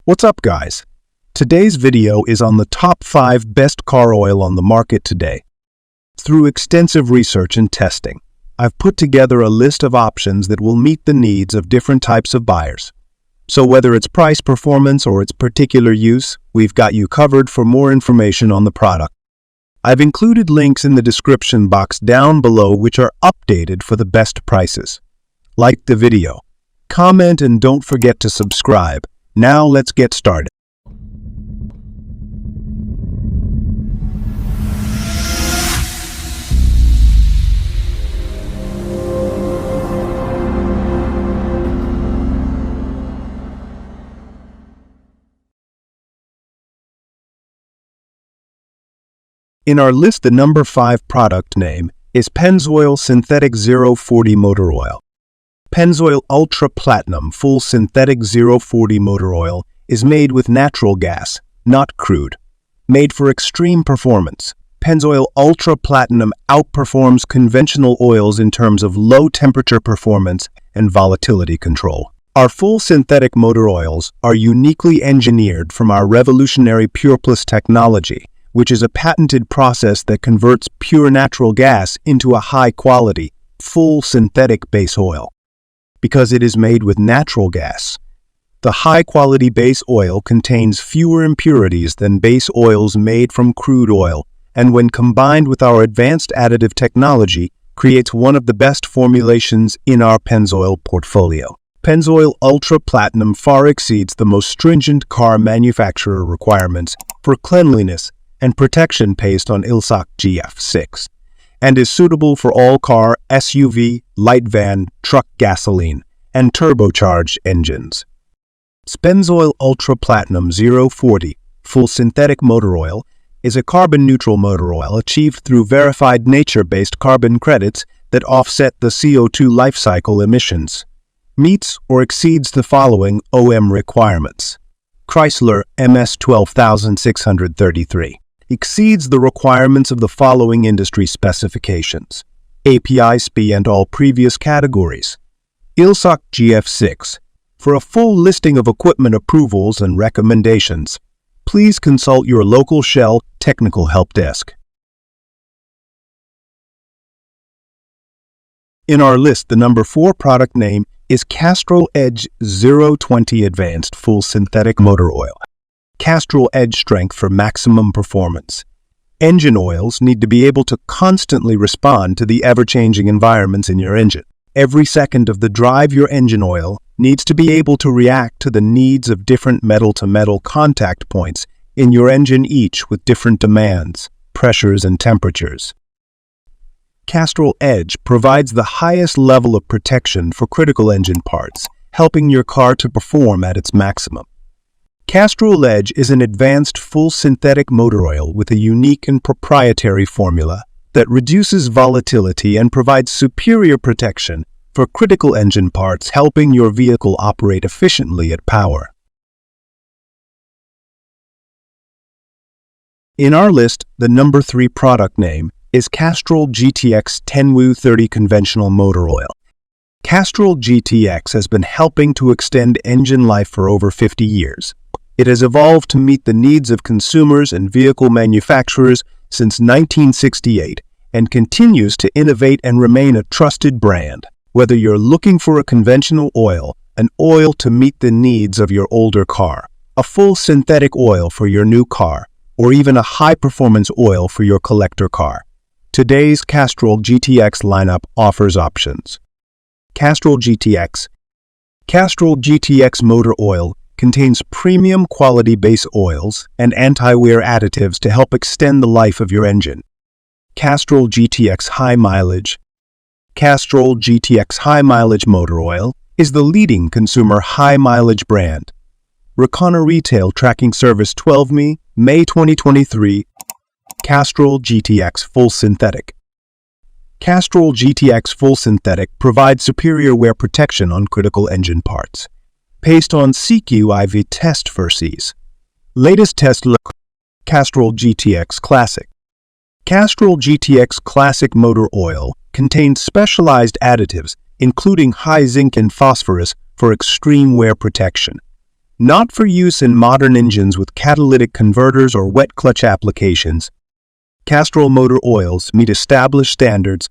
What's up, guys? Today's video is on the top 5 best car oil on the market today. Through extensive research and testing, I've put together a list of options that will meet the needs of different types of buyers. So whether it's price, performance, or its particular use, we've got you covered. For more information on the product, I've included links in the description box down below which are updated for the best prices. Like the video, comment, and don't forget to subscribe. Now let's get started. In our list, the number 5 product name is Pennzoil Synthetic 040 Motor Oil. Penzoil Ultra Platinum Full Synthetic 040 Motor Oil is made with natural gas, not crude. Made for extreme performance, Penzoil Ultra Platinum outperforms conventional oils in terms of low temperature performance and volatility control. Our full synthetic motor oils are uniquely engineered from our revolutionary PurePlus technology, which is a patented process that converts pure natural gas into a high-quality, full synthetic base oil. Because it is made with natural gas, the high-quality base oil contains fewer impurities than base oils made from crude oil, and when combined with our advanced additive technology, creates one of the best formulations in our Penzoil portfolio. Penzoil Ultra Platinum far exceeds the most stringent car manufacturer requirements for cleanliness and protection based on ILSOC GF6, and is suitable for all car, SUV, light van, truck gasoline, and turbocharged engines. Penzoil Ultra Platinum 040 Full Synthetic Motor Oil is a carbon-neutral motor oil achieved through verified nature-based carbon credits that offset the CO2 life cycle emissions. Meets or exceeds the following OM requirements. Chrysler MS 12633. Exceeds the requirements of the following industry specifications: API SPI and all previous categories. ILSOC GF6. For a full listing of equipment approvals and recommendations, please consult your local Shell technical help desk. In our list, the number 4 product name is Castrol Edge 020 Advanced Full Synthetic Motor Oil. Castrol Edge strength for maximum performance. Engine oils need to be able to constantly respond to the ever-changing environments in your engine. Every second of the drive, your engine oil needs to be able to react to the needs of different metal-to-metal contact points in your engine, each with different demands, pressures, and temperatures. Castrol Edge provides the highest level of protection for critical engine parts, helping your car to perform at its maximum. Castrol Edge is an advanced full synthetic motor oil with a unique and proprietary formula that reduces volatility and provides superior protection for critical engine parts, helping your vehicle operate efficiently at power. In our list, the number 3 product name is Castrol GTX 10W30 Conventional Motor Oil. Castrol GTX has been helping to extend engine life for over 50 years. It has evolved to meet the needs of consumers and vehicle manufacturers since 1968 and continues to innovate and remain a trusted brand. Whether you're looking for a conventional oil, an oil to meet the needs of your older car, a full synthetic oil for your new car, or even a high-performance oil for your collector car, today's Castrol GTX lineup offers options. Castrol GTX. Castrol GTX motor oil contains premium quality base oils and anti-wear additives to help extend the life of your engine. Castrol GTX High Mileage. Castrol GTX High Mileage Motor Oil is the leading consumer high mileage brand. Recona Retail Tracking Service 12Me, May 2023. Castrol GTX Full Synthetic. Castrol GTX Full Synthetic provides superior wear protection on critical engine parts. Based on CQIV test versus latest test look. Castrol GTX Classic. Castrol GTX Classic Motor Oil contains specialized additives, including high zinc and phosphorus for extreme wear protection. not for use in modern engines with catalytic converters or wet clutch applications. Castrol motor oils meet established standards,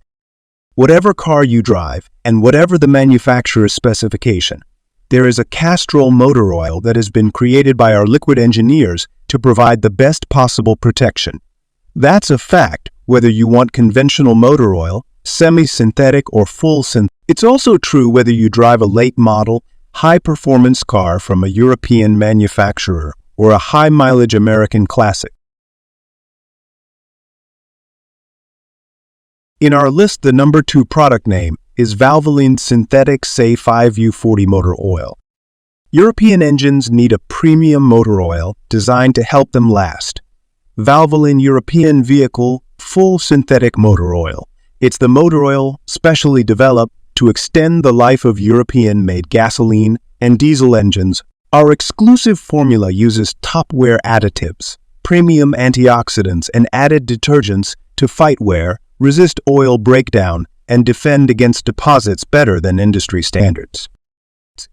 whatever car you drive and whatever the manufacturer's specification. There is a Castrol motor oil that has been created by our liquid engineers to provide the best possible protection. That's a fact, whether you want conventional motor oil, semi-synthetic or full synthetic. It's also true whether you drive a late model, high-performance car from a European manufacturer or a high-mileage American classic. In our list, the number 2 product name is Valvoline Synthetic SA5U40 motor oil. European engines need a premium motor oil designed to help them last. Valvoline European Vehicle Full Synthetic Motor Oil. It's the motor oil specially developed to extend the life of European-made gasoline and diesel engines. Our exclusive formula uses top-wear additives, premium antioxidants, and added detergents to fight wear, resist oil breakdown, and defend against deposits better than industry standards.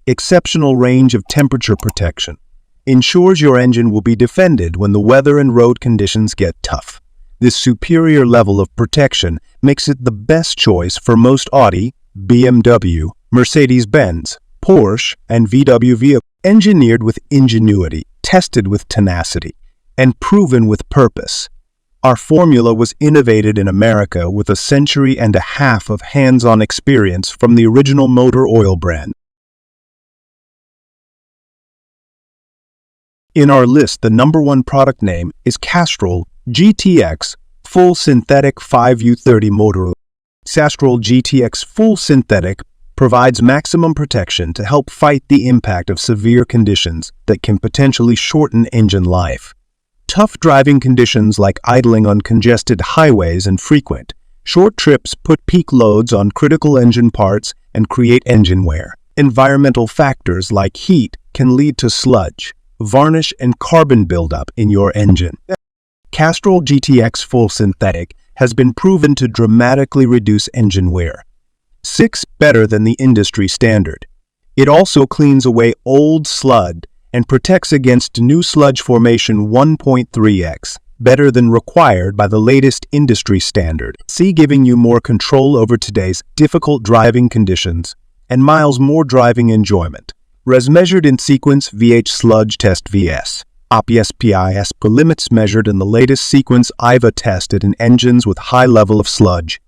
Exceptional range of temperature protection ensures your engine will be defended when the weather and road conditions get tough. This superior level of protection makes it the best choice for most Audi, BMW, Mercedes-Benz, Porsche, and VW vehicles. Engineered with ingenuity, tested with tenacity, and proven with purpose. Our formula was innovated in America with a century and a half of hands-on experience from the original motor oil brand. In our list, the number 1 product name is Castrol GTX Full Synthetic 5U30 motor oil. Castrol GTX Full Synthetic provides maximum protection to help fight the impact of severe conditions that can potentially shorten engine life. Tough driving conditions like idling on congested highways and frequent, short trips put peak loads on critical engine parts and create engine wear. Environmental factors like heat can lead to sludge, varnish, and carbon buildup in your engine. Castrol GTX Full Synthetic has been proven to dramatically reduce engine wear. 6 better than the industry standard. It also cleans away old sludge and protects against new sludge formation 1.3x, better than required by the latest industry standard. See, giving you more control over today's difficult driving conditions and miles more driving enjoyment. Res measured in sequence VH sludge test VS. OPS-PIS limits measured in the latest sequence IVA tested in engines with high level of sludge.